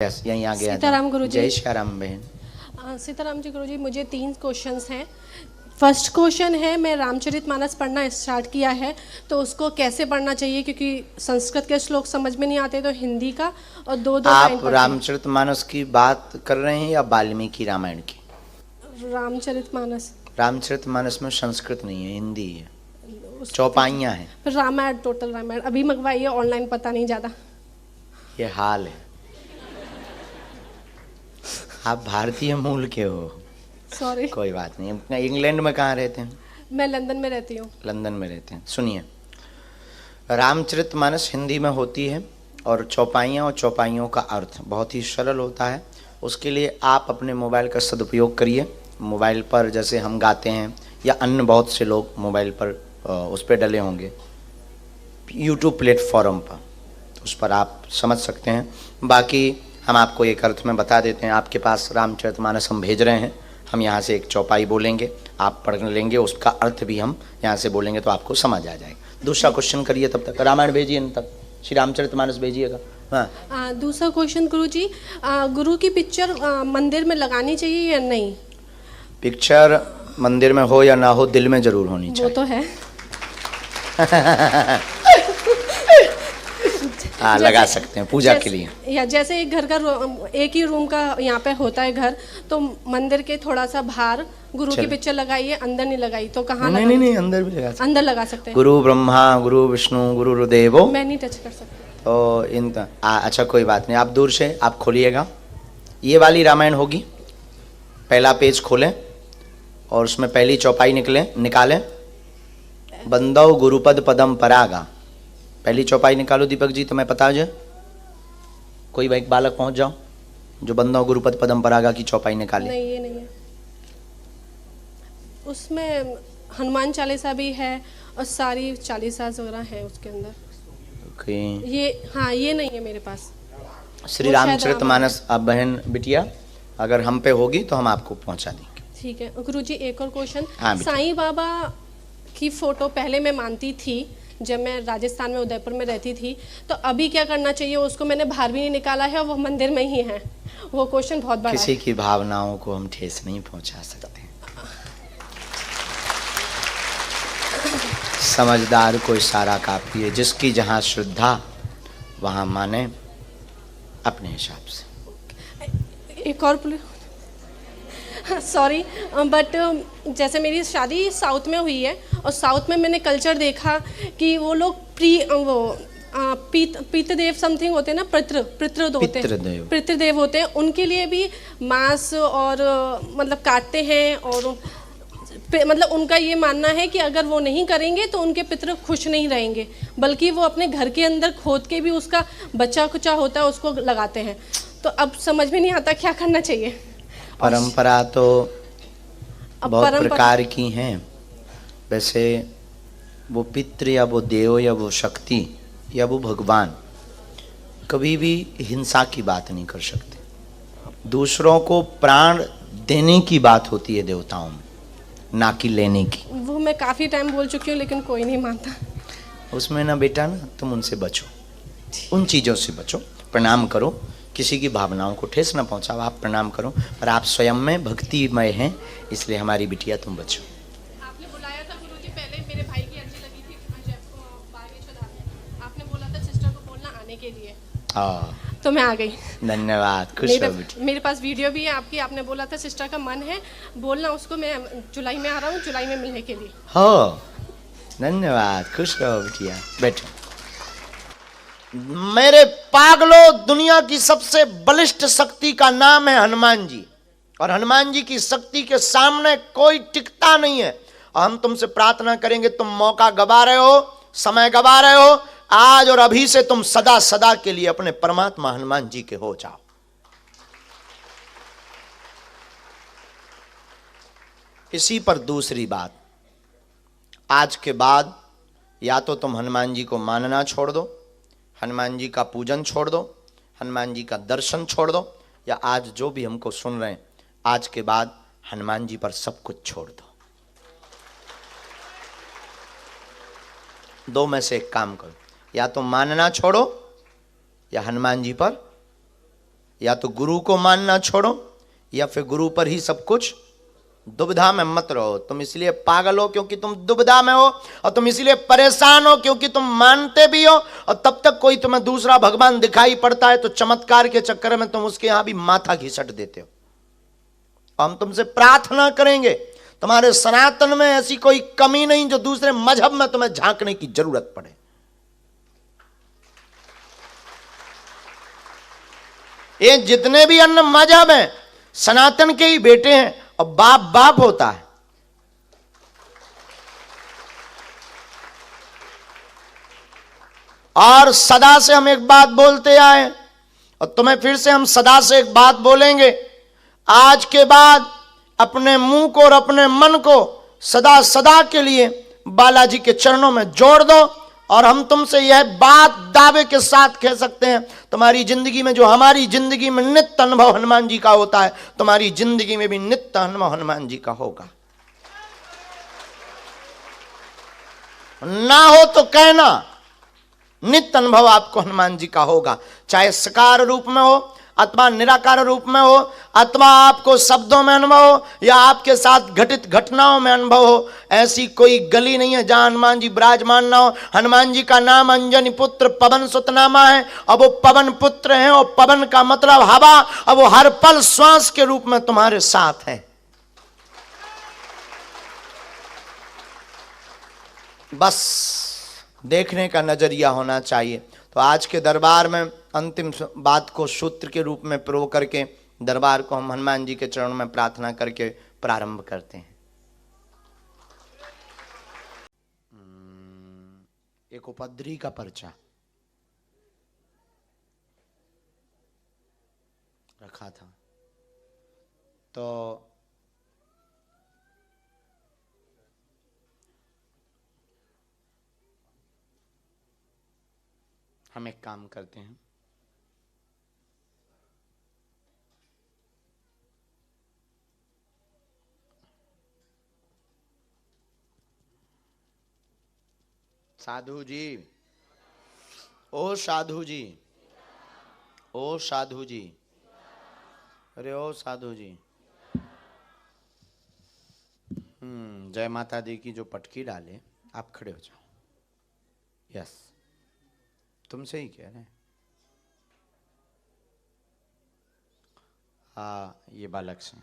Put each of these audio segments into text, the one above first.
Yes यहीं आ गया सीताराम था। गुरुजी। जय श्याराम बहन। सीताराम जी गुरुजी, मुझे 3 क्वेश्चंस हैं। फर्स्ट क्वेश्चन है, मैं रामचरितमानस पढ़ना स्टार्ट किया है तो उसको कैसे पढ़ना चाहिए, क्योंकि संस्कृत के श्लोक समझ में नहीं आते तो हिंदी का और दो दो लाइन आप पढ़ती रामचरितमानस की बात कर रहे हैं या वाल्मीकि रामायण की? हूँ। रामचरितमानस। रामचरितमानस में संस्कृत नहीं है, हिंदी है, उस- चौपाइयाँ हैं। फिर रामायण, टोटल रामायण अभी मंगवाइए, ऑनलाइन पता नहीं ज़्यादा। ये हाल है। आप भारतीय मूल के हो? सॉरी, कोई बात नहीं। इंग्लैंड में कहाँ रहते हैं? मैं लंदन में रहती हूँ। लंदन में रहते हैं। सुनिए, रामचरितमानस हिंदी में होती है और चौपाइयाँ और चौपाइयों का अर्थ बहुत ही सरल होता है। उसके लिए आप अपने मोबाइल का सदुपयोग करिए। मोबाइल पर जैसे हम गाते हैं या अन्य बहुत से लोग मोबाइल पर उस पर डले होंगे यूट्यूब प्लेटफॉर्म पर, उस पर आप समझ सकते हैं। बाकी हम आपको एक अर्थ में बता देते हैं। आपके पास रामचरितमानस हम भेज रहे हैं, हम यहाँ से एक चौपाई बोलेंगे, आप पढ़ लेंगे, उसका अर्थ भी हम यहाँ से बोलेंगे तो आपको समझ आ जाएगा। दूसरा क्वेश्चन करिए, तब तक रामायण भेजिए, न तक श्री रामचरितमानस भेजिएगा। हाँ, दूसरा क्वेश्चन गुरुजी, गुरु की पिक्चर मंदिर में लगानी चाहिए या नहीं? पिक्चर मंदिर में हो या ना हो, दिल में जरूर होनी वो चाहिए। तो है। हाँ, लगा सकते हैं पूजा के लिए। या जैसे एक घर का एक ही रूम का यहाँ पे होता है घर, तो मंदिर के थोड़ा सा बाहर गुरु की पिक्चर लगाइए, अंदर नहीं लगाई तो कहाँ नहीं नहीं नहीं, अंदर भी लगा सकते। अंदर लगा सकते हैं। गुरु ब्रह्मा गुरु विष्णु गुरु देवो। मैं नहीं टच कर सकती। तो अच्छा कोई बात नहीं, आप दूर से आप खोलिएगा। ये वाली रामायण होगी। पहला पेज खोलें और उसमें पहली चौपाई निकालें। बंदौ गुरुपद पदम परागा। पहली चौपाई निकालो दीपक जी, तुम्हें पता है? कोई एक बालक पहुंच जाओ जो बंदौ गुरुपद पदम परागा की चौपाई निकाले। नहीं, ये नहीं है। उसमें हनुमान चालीसा भी है और सारी चालीसा वगैरह है उसके अंदर। ओके। ये हाँ, ये नहीं है मेरे पास। श्री वो शायद रामचरितमानस अब बहन बिटिया अगर हम पे होगी तो हम आपको पहुंचा देंगे। ठीक है गुरुजी, एक और क्वेश्चन। हाँ, बेटा। साईं बाबा की फोटो पहले मैं मानती थी जब मैं राजस्थान में उदयपुर में रहती थी, तो अभी क्या करना चाहिए? उसको मैंने बाहर भी नहीं निकाला है और वो मंदिर में ही है। वो क्वेश्चन बहुत बड़ा किसी है। की भावनाओं को हम ठेस नहीं पहुंचा सकते। समझदार को इशारा काफी है। जिसकी जहां श्रद्धा वहां माने अपने हिसाब से। एक और सॉरी, बट जैसे मेरी शादी साउथ में हुई है और साउथ में मैंने कल्चर देखा कि वो लोग पितृदेव समथिंग होते हैं ना, पितृदेव होते हैं, पितृदेव होते हैं, उनके लिए भी मांस और मतलब काटते हैं। और मतलब उनका ये मानना है कि अगर वो नहीं करेंगे तो उनके पितृ खुश नहीं रहेंगे, बल्कि वो अपने घर के अंदर खोद के भी उसका बच्चा कुचा होता है उसको लगाते हैं। तो अब समझ में नहीं आता क्या करना चाहिए। परंपरा तो बहुत प्रकार की हैं। वैसे वो पितृ या वो देव या वो शक्ति या वो भगवान कभी भी हिंसा की बात नहीं कर सकते। दूसरों को प्राण देने की बात होती है देवताओं में, ना कि लेने की। वो मैं काफ़ी टाइम बोल चुकी हूँ लेकिन कोई नहीं मानता। उसमें ना बेटा, ना तुम उनसे बचो, उन चीज़ों से बचो। प्रणाम करो, किसी की भावनाओं को ठेस न पहुंचाओ। आप प्रणाम करो, पर आप स्वयं में भक्तिमय हैं, इसलिए हमारी बिटिया तुम बचो। आपने बुलाया था गुरुजी, पहले मेरे भाई की अर्जी लगी थी बागेश्वर में। आपने बोला था सिस्टर को बोलना आने के लिए, तो मैं आ गई। धन्यवाद, खुश हो बेटी। मेरे पास वीडियो भी है आपकी। आपने बोला था सिस्टर का मन है बोलना उसको, मैं जुलाई में आ रहा हूँ, जुलाई में मिलने के लिए। हो, धन्यवाद, खुश रहो बिटिया, बैठो। मेरे पागलों, दुनिया की सबसे बलिष्ठ शक्ति का नाम है हनुमान जी, और हनुमान जी की शक्ति के सामने कोई टिकता नहीं है। और हम तुमसे प्रार्थना करेंगे, तुम मौका गवा रहे हो, समय गवा रहे हो, आज और अभी से तुम सदा सदा के लिए अपने परमात्मा हनुमान जी के हो जाओ। इसी पर दूसरी बात, आज के बाद या तो तुम हनुमान जी को मानना छोड़ दो, हनुमान जी का पूजन छोड़ दो, हनुमान जी का दर्शन छोड़ दो, या आज जो भी हमको सुन रहे हैं, आज के बाद हनुमान जी पर सब कुछ छोड़ दो। दो में से एक काम करो, या तो मानना छोड़ो या हनुमान जी पर या तो गुरु को मानना छोड़ो या फिर गुरु पर ही सब कुछ। दुविधा में मत रहो। तुम इसलिए पागल हो क्योंकि तुम दुविधा में हो, और तुम इसलिए परेशान हो क्योंकि तुम मानते भी हो, और तब तक कोई तुम्हें दूसरा भगवान दिखाई पड़ता है तो चमत्कार के चक्कर में तुम उसके यहां भी माथा घिसट देते हो। हम तुमसे प्रार्थना करेंगे तुम्हारे सनातन में ऐसी कोई कमी नहीं जो दूसरे मजहब में तुम्हें झांकने की जरूरत पड़े। ये जितने भी अन्य मजहब हैं सनातन के ही बेटे हैं, और बाप बाप होता है। और सदा से हम एक बात बोलते आए और तुम्हें फिर से हम सदा से एक बात बोलेंगे, आज के बाद अपने मुंह को और अपने मन को सदा सदा के लिए बालाजी के चरणों में जोड़ दो। और हम तुमसे यह बात दावे के साथ कह सकते हैं, तुम्हारी जिंदगी में जो हमारी जिंदगी में नित्य अनुभव हनुमान जी का होता है, तुम्हारी जिंदगी में भी नित्य अनुभव हनुमान जी का होगा। ना हो तो कहना, नित्य अनुभव आपको हनुमान जी का होगा, चाहे साकार रूप में हो अथवा निराकार रूप में हो, अथवा आपको शब्दों में अनुभव हो या आपके साथ घटित घटनाओं में अनुभव हो। ऐसी कोई गली नहीं है जहां हनुमान जी विराजमान ना हो। हनुमान जी का नाम अंजनी पुत्र पवन सुत नामा है, और वो पवन पुत्र हैं, और पवन का मतलब हवा, और वो हर पल श्वास के रूप में तुम्हारे साथ है। बस देखने का नजरिया होना चाहिए। तो आज के दरबार में अंतिम बात को सूत्र के रूप में प्रो करके दरबार को हम हनुमान जी के चरणों में प्रार्थना करके प्रारंभ करते हैं। एक उपद्री का पर्चा रखा था, तो हम एक काम करते हैं, साधु जी, ओ साधु जी, ओ साधु जी, अरे ओ साधु जी, जय माता दी की जो पटकी डाले, आप खड़े हो जाओ। यस, तुमसे ही कह रहे हैं। हाँ, ये बालक से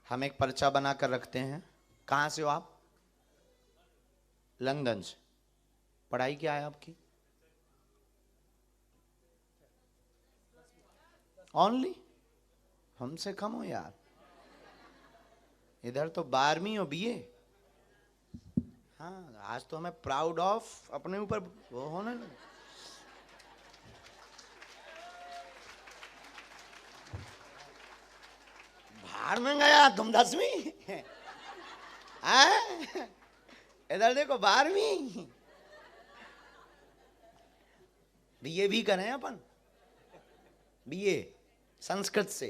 हम एक पर्चा बनाकर रखते हैं। कहाँ से हो आप? लंदन से। पढ़ाई क्या है आपकी? ओनली? हमसे कम हो यार, इधर तो 12वीं और बीए। हाँ, आज तो हमें प्राउड ऑफ अपने ऊपर वो होने लगे। बाहर में गया तुम 10वीं, इधर देखो 12वीं। बीए भी करें अपन, बीए संस्कृत से।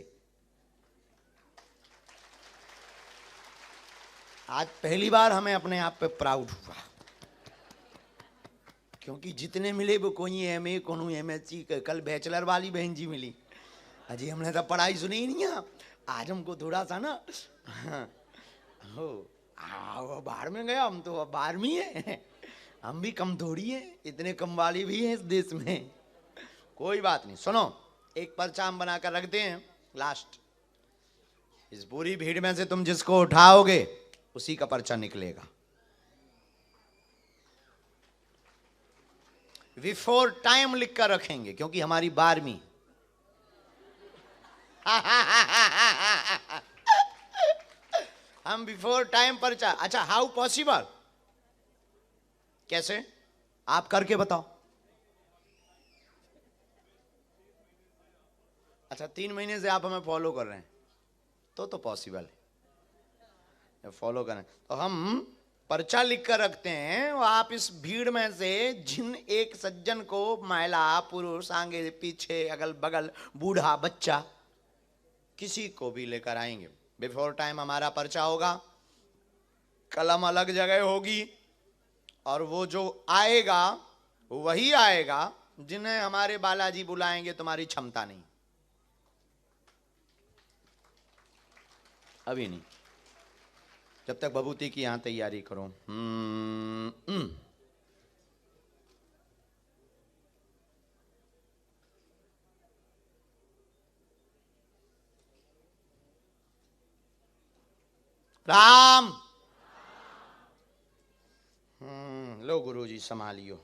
आज पहली बार हमें अपने आप पे प्राउड हुआ, क्योंकि जितने मिले वो कोई एमए, कोई एमएससी, कल बैचलर वाली बहन जी मिली। अजी हमने तो पढ़ाई सुनी ही नहीं है, आज हमको थोड़ा सा ना हो वो बाहर में गया। हम तो अब 12वीं है, हम भी कम थोड़ी है, इतने कम वाले भी हैं इस देश में। कोई बात नहीं, सुनो, एक पर्चा हम बनाकर रखते हैं। लास्ट, इस पूरी भीड़ में से तुम जिसको उठाओगे उसी का पर्चा निकलेगा। बिफोर टाइम लिख कर रखेंगे क्योंकि हमारी 12वीं। हम बिफोर टाइम पर्चा। अच्छा, हाउ पॉसिबल? कैसे? आप करके बताओ। अच्छा, 3 महीने से आप हमें फॉलो कर रहे हैं तो पॉसिबल है फॉलो करें। तो हम पर्चा लिख कर रखते हैं, और आप इस भीड़ में से जिन एक सज्जन को, महिला पुरुष, आगे पीछे अगल बगल, बूढ़ा बच्चा, किसी को भी लेकर आएंगे। बिफोर टाइम हमारा पर्चा होगा, कलम अलग जगह होगी, और वो जो आएगा वही आएगा जिन्हें हमारे बालाजी बुलाएंगे। तुम्हारी क्षमता नहीं। अभी नहीं, जब तक भभूति की यहाँ तैयारी करो। राम। लो गुरुजी संभालियो।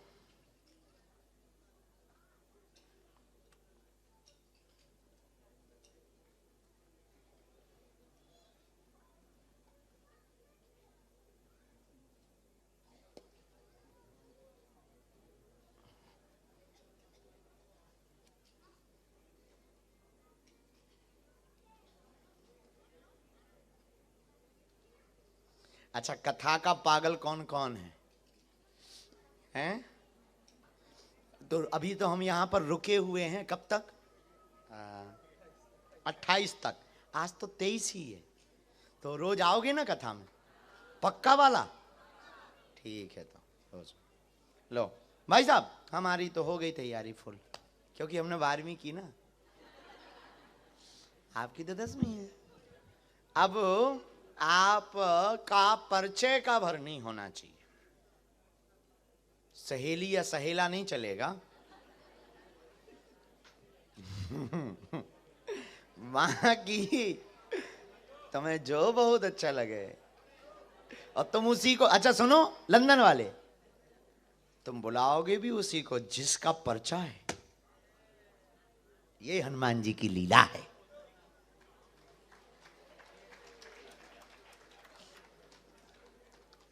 अच्छा, कथा का पागल कौन कौन है? हैं? तो अभी तो हम यहाँ पर रुके हुए हैं, कब तक? 28 तक। आज तो 23 ही है, तो रोज आओगे ना कथा में? पक्का वाला? ठीक है, तो रोज लो भाई साहब। हमारी तो हो गई तैयारी फुल, क्योंकि हमने 12वीं की ना, आपकी तो 10वीं है। अब आप का परिचय का भर नहीं होना चाहिए। सहेली या सहेला नहीं चलेगा। वहां की तुम्हें जो बहुत अच्छा लगे, और तुम उसी को, अच्छा सुनो लंदन वाले, तुम बुलाओगे भी उसी को जिसका पर्चा है। ये हनुमान जी की लीला है।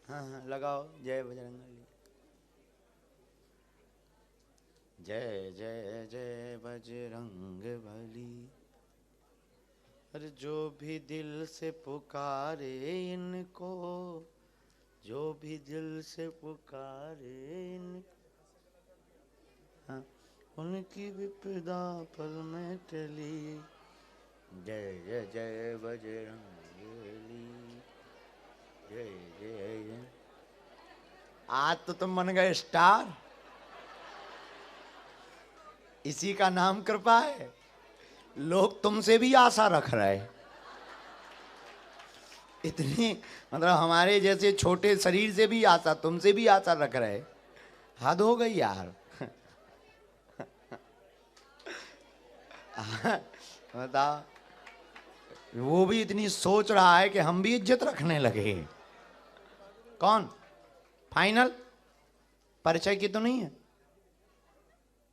हाँ, लगाओ जय बजरंगबली। जय जय जय बजरंगबली। अरे जो भी दिल से पुकारे इनको, जो भी दिल से पुकारे इनको, हाँ, उनकी विपदा पल में टली। जय जय जय बजरंगबली। जय जय जय। आज तो तुम बन गए स्टार। इसी का नाम कृपा है। लोग तुमसे भी आशा रख रहे हैं। इतनी मतलब हमारे जैसे छोटे शरीर से भी आशा, तुमसे भी आशा रख रहे। हद हो गई यार। बताओ, वो भी इतनी सोच रहा है कि हम भी इज्जत रखने लगे। कौन? फाइनल परिचय की तो नहीं है?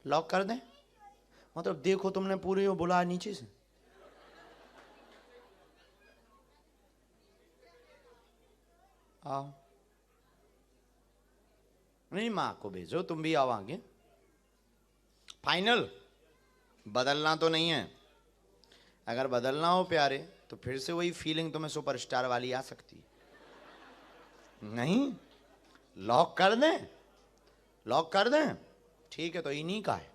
लॉक कर दें? मतलब देखो, तुमने पूरे वो बुलाया नीचे से। आओ, नहीं माँ को भेजो, तुम भी आओ आगे। फाइनल बदलना तो नहीं है। अगर बदलना हो प्यारे, तो फिर से वही फीलिंग तुम्हें सुपरस्टार वाली आ सकती है। नहीं, लॉक कर दें? लॉक कर दें? ठीक है, तो इन्हीं का है।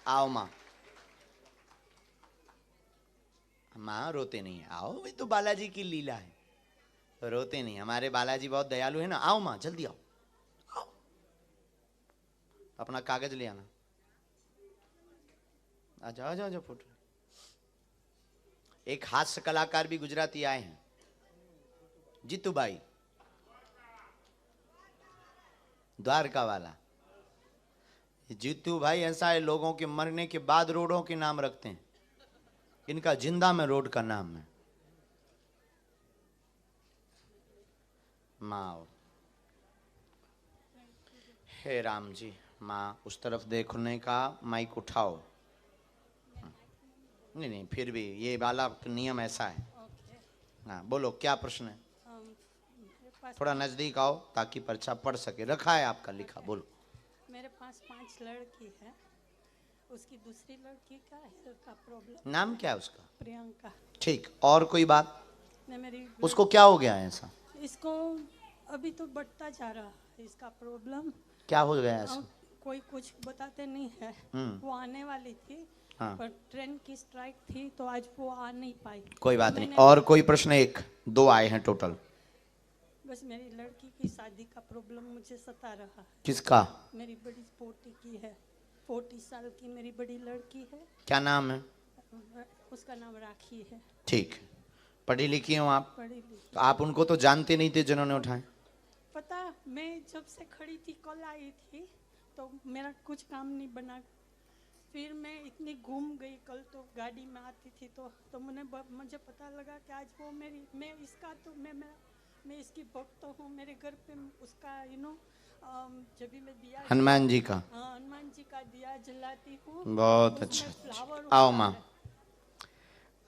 आओ माँ। माँ रोते नहीं है, आओ, भाई तो बालाजी की लीला है, तो रोते नहीं। हमारे बालाजी बहुत दयालु है ना। आओ माँ, जल्दी आओ। आओ, अपना कागज ले आना। आ जाओ आ जाओ फोटो। एक हास्य कलाकार भी गुजराती आए हैं, जीतू भाई, द्वारका वाला। जीतू भाई ऐसा है, लोगों के मरने के बाद रोडों के नाम रखते हैं। इनका जिंदा में रोड का नाम है। माँ, हे राम जी। माँ उस तरफ देखने का माइक उठाओ। नहीं नहीं, फिर भी ये वाला नियम ऐसा है। हाँ बोलो, क्या प्रश्न है? थोड़ा नजदीक आओ ताकि पर्चा पढ़ सके। रखा है आपका लिखा, बोलो। मेरे पास 5 लड़की है, उसकी दूसरी लड़की का हेल्थ का प्रॉब्लम। नाम क्या है उसका? प्रियंका। ठीक, और कोई बात? ने मेरी उसको क्या हो गया है ऐसा? इसको अभी तो बढ़ता जा रहा है इसका प्रॉब्लम। क्या हो गया ऐसा? कोई कुछ बताते नहीं है। वो आने वाली थी, हाँ। पर ट्रेन की स्ट्राइक थी तो आज वो आ नहीं पाई। कोई बात नहीं। और कोई प्रश्न? 1 2 आए हैं टोटल। बस मेरी लड़की की शादी का प्रॉब्लम मुझे सता रहा है। किसका? मेरी बड़ी पोती की है, 40 साल की मेरी बड़ी लड़की है। क्या नाम है? उसका नाम राखी है। ठीक, पढ़ी लिखी हो आप, पढ़ी लिखी। तो आप उनको तो जानते नहीं थे जिन्होंने उठाए? पता, मैं जब से खड़ी थी, कल आई थी तो मेरा कुछ काम नहीं बना। फिर मैं इतनी घूम गई, कल तो गाड़ी में आती थी तो मुझे पता लगा कि आज वो मैं इसका तो मैं इसकी भक्त हूँ। मेरे घर पे उसका जब भी मैं दिया, हनुमान जी का? हाँ, हनुमान जी का दिया जलाती हूँ। बहुत उसमें अच्छा। फ्लावर आओ होता माँ, है।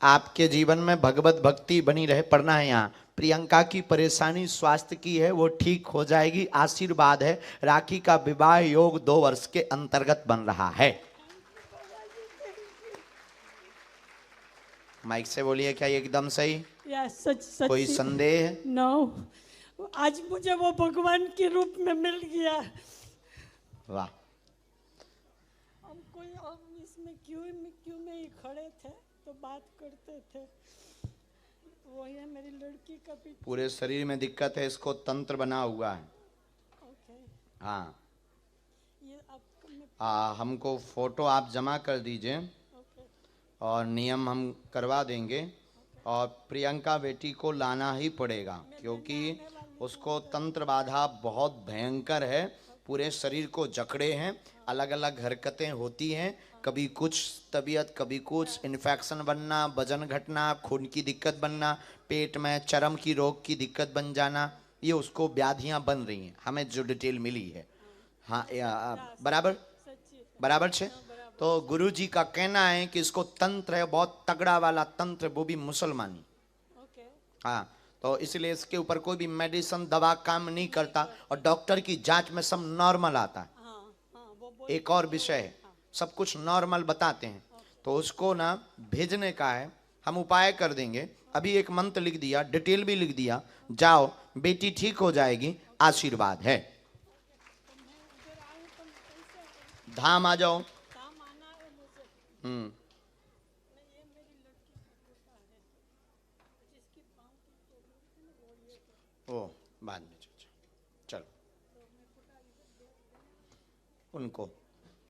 आपके जीवन में भगवत भक्ति बनी रहे, पढ़ना है यहाँ। प्रियंका की परेशानी स्वास्थ्य की है, वो ठीक हो जाएगी, आशीर्वाद है। राखी का विवाह योग 2 वर्ष के अंतर्गत बन रहा है। माइक से बोलिए, क्या ये एकदम सही? या सच कोई संदेह है? नो, आज मुझे वो भगवान के रूप में मिल गया। वाह। हम इसमें क्यों में ही खड़े थे तो बात करते थे। वो है मेरी लड़की का भी। पूरे शरीर में दिक्कत है, इसको तंत्र बना हुआ है। ओके। हाँ, ये हमको फोटो आप जमा कर दीजिए ओके। और नियम हम करवा देंगे। और प्रियंका बेटी को लाना ही पड़ेगा, क्योंकि उसको तंत्र बाधा बहुत भयंकर है, पूरे शरीर को जकड़े हैं, अलग अलग हरकतें होती हैं, कभी कुछ तबीयत, कभी कुछ इन्फेक्शन बनना, वजन घटना, खून की दिक्कत बनना, पेट में चर्म की रोग की दिक्कत बन जाना, ये उसको व्याधियां बन रही हैं, हमें जो डिटेल मिली है। हाँ, बराबर बराबर छे। तो गुरु जी का कहना है कि इसको तंत्र है, बहुत तगड़ा वाला तंत्र, वो भी मुसलमानी। हाँ, तो इसलिए इसके ऊपर कोई भी मेडिसिन दवा काम नहीं करता, और डॉक्टर की जांच में सब नॉर्मल आता है। एक और विषय है, सब कुछ नॉर्मल बताते हैं, तो उसको ना भेजने का है, हम उपाय कर देंगे। अभी एक मंत्र लिख दिया, डिटेल भी लिख दिया, जाओ बेटी ठीक हो जाएगी, आशीर्वाद है। धाम आ जाओ। ओ, बाद में चलो उनको